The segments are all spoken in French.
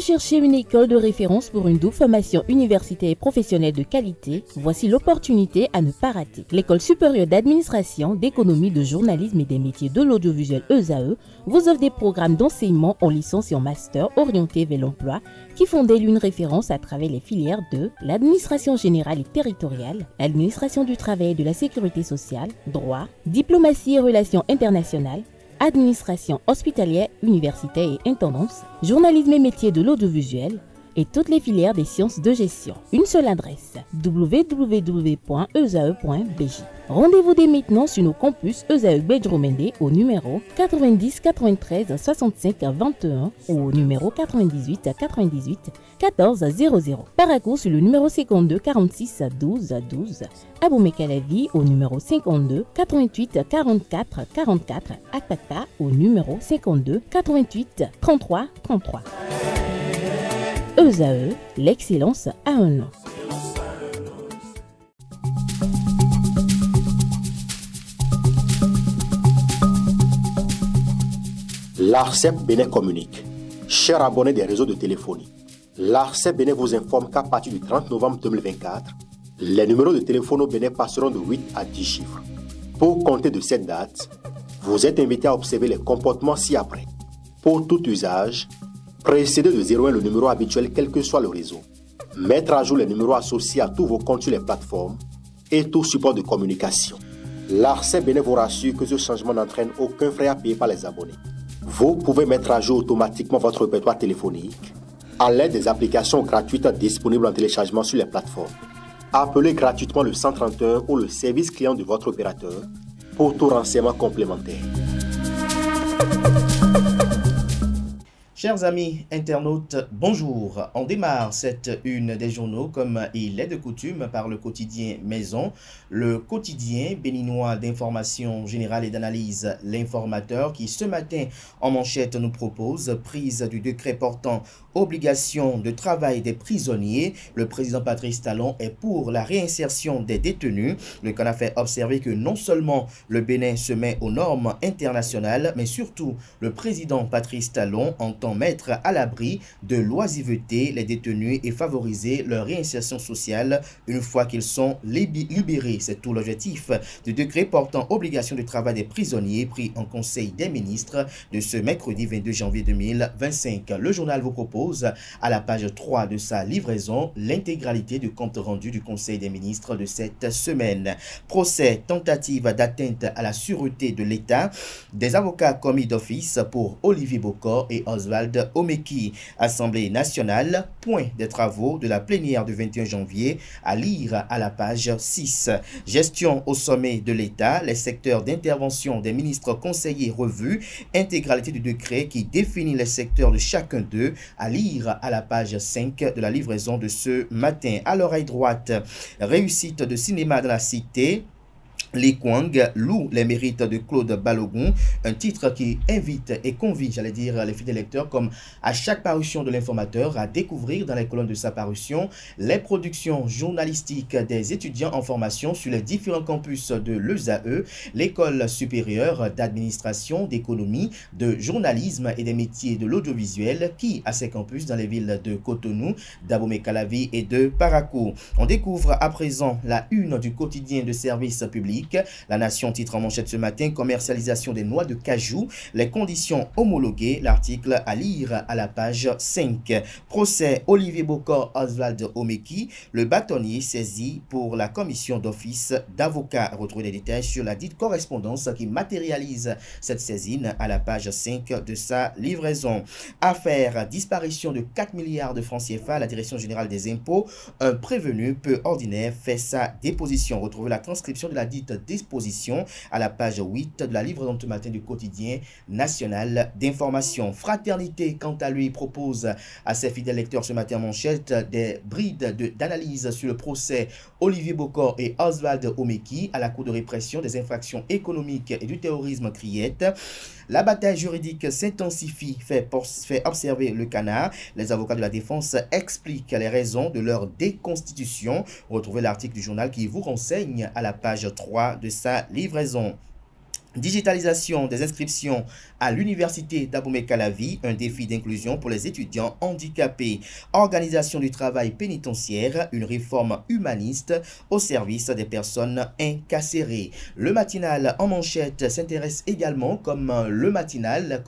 cherchez une école de référence pour une double formation universitaire et professionnelle de qualité? Voici l'opportunité à ne pas rater. L'École supérieure d'administration, d'économie, de journalisme et des métiers de l'audiovisuel ESAE vous offre des programmes d'enseignement en licence et en master orientés vers l'emploi qui font d'elle une référence à travers les filières de l'administration générale et territoriale, l'administration du travail et de la sécurité sociale, droit, diplomatie et relations internationales, administration hospitalière, universitaire et intendance, journalisme et métiers de l'audiovisuel et toutes les filières des sciences de gestion. Une seule adresse, www.esae.bj. Rendez-vous dès maintenant sur nos campus ESAE Bedjromende au numéro 90 93 65 21 ou au numéro 98 98 14 00. Paracourt sur le numéro 52 46 12 12. Abomey-Calavi au numéro 52 88 44 44. Akpata au numéro 52 88 33 33. ESAE, l'excellence a un nom. L'ARCEP Bénin communique. Chers abonnés des réseaux de téléphonie, l'ARCEP Bénin vous informe qu'à partir du 30 novembre 2024, les numéros de téléphone au Bénin passeront de 8 à 10 chiffres. Pour compter de cette date, vous êtes invité à observer les comportements ci-après. Pour tout usage, précédez de 01 le numéro habituel quel que soit le réseau. Mettre à jour les numéros associés à tous vos comptes sur les plateformes et tout support de communication. L'ARCEP Bénin vous rassure que ce changement n'entraîne aucun frais à payer par les abonnés. Vous pouvez mettre à jour automatiquement votre répertoire téléphonique à l'aide des applications gratuites disponibles en téléchargement sur les plateformes. Appelez gratuitement le 131 ou le service client de votre opérateur pour tout renseignement complémentaire. Chers amis internautes, bonjour. On démarre cette une des journaux comme il est de coutume par le quotidien Maison, le quotidien béninois d'information générale et d'analyse, l'informateur qui ce matin en manchette nous propose prise du décret portant obligation de travail des prisonniers. Le président Patrice Talon est pour la réinsertion des détenus. Le CAN a fait observer que non seulement le Bénin se met aux normes internationales, mais surtout le président Patrice Talon entend mettre à l'abri de l'oisiveté les détenus et favoriser leur réinsertion sociale une fois qu'ils sont libérés. C'est tout l'objectif du décret portant obligation de travail des prisonniers pris en Conseil des ministres de ce mercredi 22 janvier 2025. Le journal vous propose à la page 3 de sa livraison l'intégralité du compte rendu du Conseil des ministres de cette semaine. Procès, tentative d'atteinte à la sûreté de l'État, des avocats commis d'office pour Olivier Bokor et Oswald Omeki. Assemblée nationale, point des travaux de la plénière du 21 janvier à lire à la page 6. Gestion au sommet de l'État, les secteurs d'intervention des ministres conseillers revus, intégralité du décret qui définit les secteurs de chacun d'eux à lire à la page 5 de la livraison de ce matin. À l'oreille droite, réussite de cinéma de la cité. Les Kwang louent les mérites de Claude Balogun, un titre qui invite et convie, j'allais dire, les fidèles lecteurs, comme à chaque parution de l'informateur, à découvrir dans les colonnes de sa parution les productions journalistiques des étudiants en formation sur les différents campus de l'ESAE, l'école supérieure d'administration, d'économie, de journalisme et des métiers de l'audiovisuel, qui a ses campus dans les villes de Cotonou, d'Abomey-Calavi et de Paracourt. On découvre à présent la une du quotidien de service public. La Nation titre en manchette ce matin, commercialisation des noix de cajou, les conditions homologuées, l'article à lire à la page 5. Procès Olivier Bokor, Oswald Omeki, le bâtonnier saisi pour la commission d'office d'avocats. Retrouvez les détails sur la dite correspondance qui matérialise cette saisine à la page 5 de sa livraison. Affaire disparition de 4 milliards de francs CFA à la Direction générale des impôts. Un prévenu peu ordinaire fait sa déposition. Retrouvez la transcription de la dite disposition à la page 8 de la livraison ce matin du quotidien national d'information. Fraternité, quant à lui, propose à ses fidèles lecteurs ce matin en manchette des brides d'analyse sur le procès Olivier Bokor et Oswald Omeki à la Cour de répression des infractions économiques et du terrorisme Criette. La bataille juridique s'intensifie, fait observer le canard. Les avocats de la défense expliquent les raisons de leur déconstitution. Retrouvez l'article du journal qui vous renseigne à la page 3 de sa livraison. Digitalisation des inscriptions à l'université d'Abomey-Calavi, un défi d'inclusion pour les étudiants handicapés. Organisation du travail pénitentiaire, une réforme humaniste au service des personnes incarcérées. Le matinal en manchette s'intéresse également comme le matinal,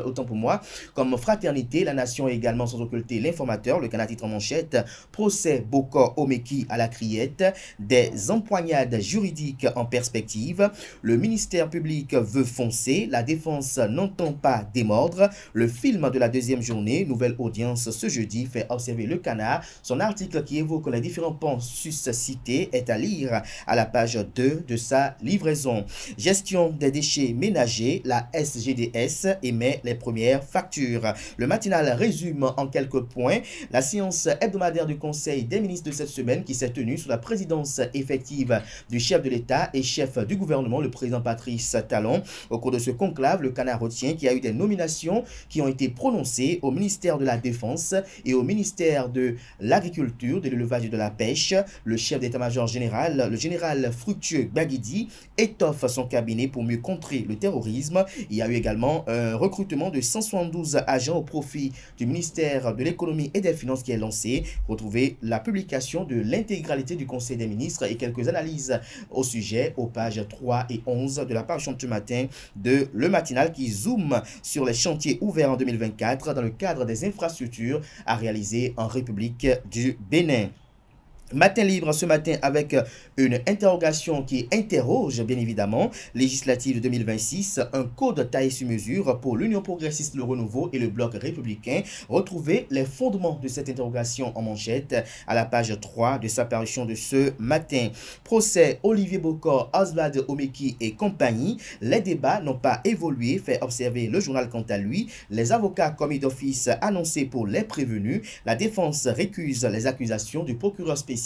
autant pour moi, comme Fraternité, la nation également sans occulter l'informateur, le Canard titre en manchette, procès Bokor Omeki à la criette, des empoignades juridiques en perspective, le ministère public veut foncer, la défense n'entend pas démordre. Le film de la deuxième journée, nouvelle audience ce jeudi, fait observer le Canard. Son article qui évoque les différents pans suscités est à lire à la page 2 de sa livraison. Gestion des déchets ménagers, la SGDS émet les premières factures. Le matinal résume en quelques points la séance hebdomadaire du Conseil des ministres de cette semaine qui s'est tenue sous la présidence effective du chef de l'État et chef du gouvernement, le président Patrice Talon. Au cours de ce conclave, le Canard retient qu'il y a eu des nominations qui ont été prononcées au ministère de la Défense et au ministère de l'Agriculture, de l'Élevage et de la Pêche. Le chef d'état-major général, le général Fructueux Baguidi, étoffe son cabinet pour mieux contrer le terrorisme. Il y a eu également un recrutement de 172 agents au profit du ministère de l'Économie et des Finances qui est lancé. Retrouvez la publication de l'intégralité du Conseil des ministres et quelques analyses au sujet aux pages 3 et 11 de la page ce matin de Le Matinal qui zoome sur les chantiers ouverts en 2024 dans le cadre des infrastructures à réaliser en République du Bénin. Matin libre ce matin avec une interrogation qui interroge bien évidemment législative de 2026, un code taillé sur mesure pour l'Union progressiste, le renouveau et le bloc républicain. Retrouvez les fondements de cette interrogation en manchette à la page 3 de sa parution de ce matin. Procès Olivier Bokor, Oswald Omeki et compagnie. Les débats n'ont pas évolué, fait observer le journal quant à lui. Les avocats commis d'office annoncés pour les prévenus. La défense récuse les accusations du procureur spécial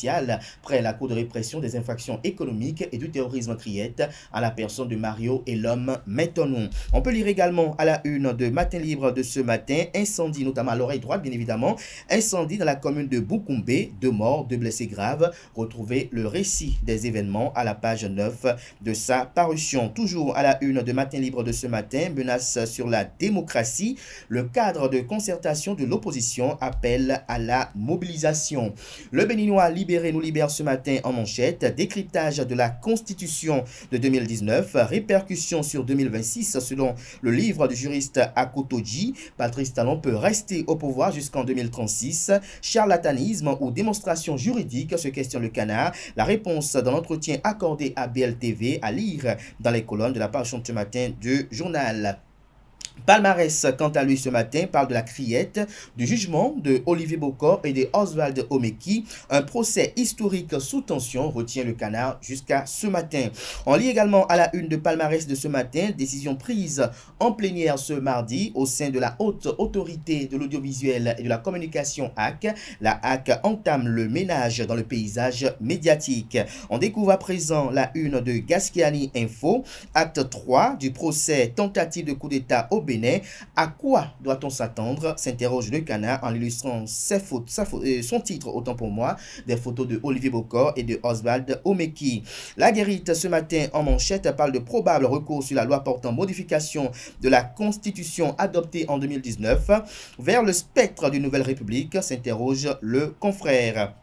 près la Cour de répression des infractions économiques et du terrorisme criette à la personne de Mario et l'homme Métonou. On peut lire également à la une de Matin Libre de ce matin, incendie notamment à l'oreille droite bien évidemment, incendie dans la commune de Boukoumbe, 2 morts, 2 blessés graves. Retrouvez le récit des événements à la page 9 de sa parution. Toujours à la une de Matin Libre de ce matin, menace sur la démocratie, le cadre de concertation de l'opposition appelle à la mobilisation. Le Béninois Libéré nous libère ce matin en manchette, décryptage de la Constitution de 2019, répercussions sur 2026 selon le livre du juriste Akotoji. Patrice Talon peut rester au pouvoir jusqu'en 2036. Charlatanisme ou démonstration juridique, se questionne le Canard. La réponse dans l'entretien accordé à BLTV à lire dans les colonnes de la page ce matin du journal. Palmarès, quant à lui ce matin, parle de la criette, du jugement de Olivier Bokor et de Oswald Omeki. Un procès historique sous tension retient le Canard jusqu'à ce matin. On lit également à la une de Palmarès de ce matin, décision prise en plénière ce mardi au sein de la haute autorité de l'audiovisuel et de la communication HAC. La HAC entame le ménage dans le paysage médiatique. On découvre à présent la une de Gasquiani Info, acte 3 du procès tentative de coup d'État au Bénin. À quoi doit-on s'attendre? S'interroge le Canard en illustrant son titre, autant pour moi, des photos de Olivier Bokor et de Oswald Omeki. La Guérite ce matin en manchette parle de probable recours sur la loi portant modification de la Constitution adoptée en 2019. Vers le spectre d'une nouvelle République, s'interroge le confrère.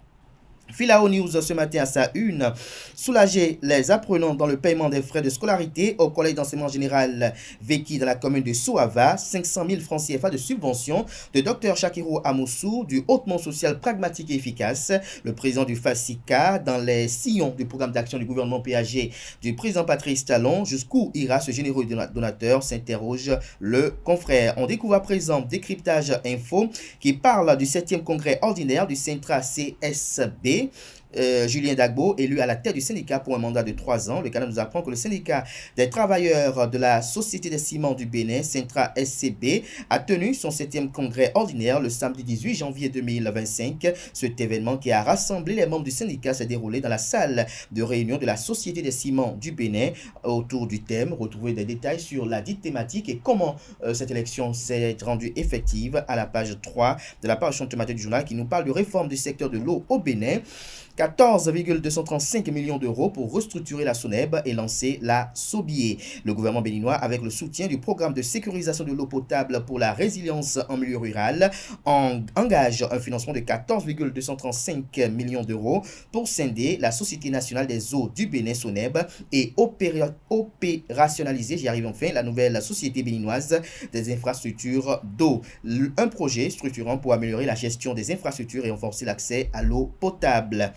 Filao News ce matin à sa une, soulager les apprenants dans le paiement des frais de scolarité au collège d'enseignement général Veki dans la commune de Soava, 500 000 francs CFA de subvention de Dr Shakiro Amoussou du hautement social pragmatique et efficace. Le président du FASICA dans les sillons du programme d'action du gouvernement PAG du président Patrice Talon. Jusqu'où ira ce généreux donateur, s'interroge le confrère. On découvre à présent décryptage info qui parle du 7e congrès ordinaire du Centra CSB. Julien Dagbo, élu à la tête du syndicat pour un mandat de 3 ans. Le Canada nous apprend que le syndicat des travailleurs de la Société des ciments du Bénin, Centra SCB, a tenu son 7e congrès ordinaire le samedi 18 janvier 2025. Cet événement qui a rassemblé les membres du syndicat s'est déroulé dans la salle de réunion de la Société des ciments du Bénin autour du thème. Retrouvez des détails sur la dite thématique et comment cette élection s'est rendue effective à la page 3 de la page matin du journal qui nous parle de réforme du secteur de l'eau au Bénin. 14,235 millions d'euros pour restructurer la SONEB et lancer la SOBIE. Le gouvernement béninois, avec le soutien du programme de sécurisation de l'eau potable pour la résilience en milieu rural, engage un financement de 14,235 millions d'euros pour scinder la Société nationale des eaux du Bénin SONEB et opérationnaliser, j'y arrive enfin, la nouvelle Société béninoise des infrastructures d'eau. Un projet structurant pour améliorer la gestion des infrastructures et renforcer l'accès à l'eau potable.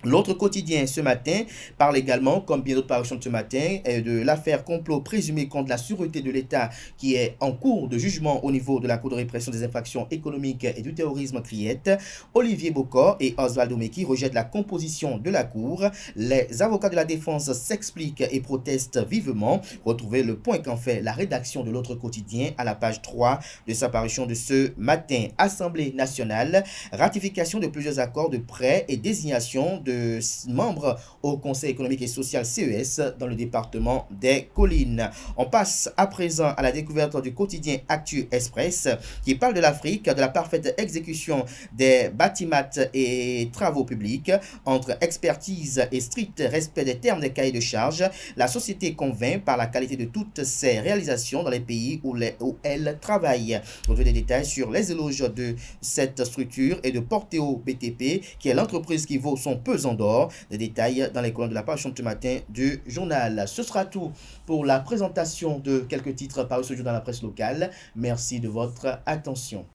L'autre quotidien ce matin parle également, comme bien d'autres parutions de ce matin, de l'affaire complot présumé contre la sûreté de l'État qui est en cours de jugement au niveau de la Cour de répression des infractions économiques et du terrorisme Criette. Olivier Bocor et Osvaldo Meki rejettent la composition de la Cour. Les avocats de la défense s'expliquent et protestent vivement. Retrouvez le point qu'en fait la rédaction de l'autre quotidien à la page 3 de sa parution de ce matin. Assemblée nationale, ratification de plusieurs accords de prêt et désignation de membres au Conseil économique et social CES dans le département des Collines. On passe à présent à la découverte du quotidien Actu Express qui parle de l'Afrique, de la parfaite exécution des bâtiments et travaux publics. Entre expertise et strict respect des termes des cahiers de charges, la société convainc par la qualité de toutes ses réalisations dans les pays où elle travaille. Retrouvez des détails sur les éloges de cette structure et de Porteo BTP qui est l'entreprise qui vaut son pesant d'or. Des détails dans les colonnes de la page de ce matin du journal. Ce sera tout pour la présentation de quelques titres parus ce jour dans la presse locale. Merci de votre attention.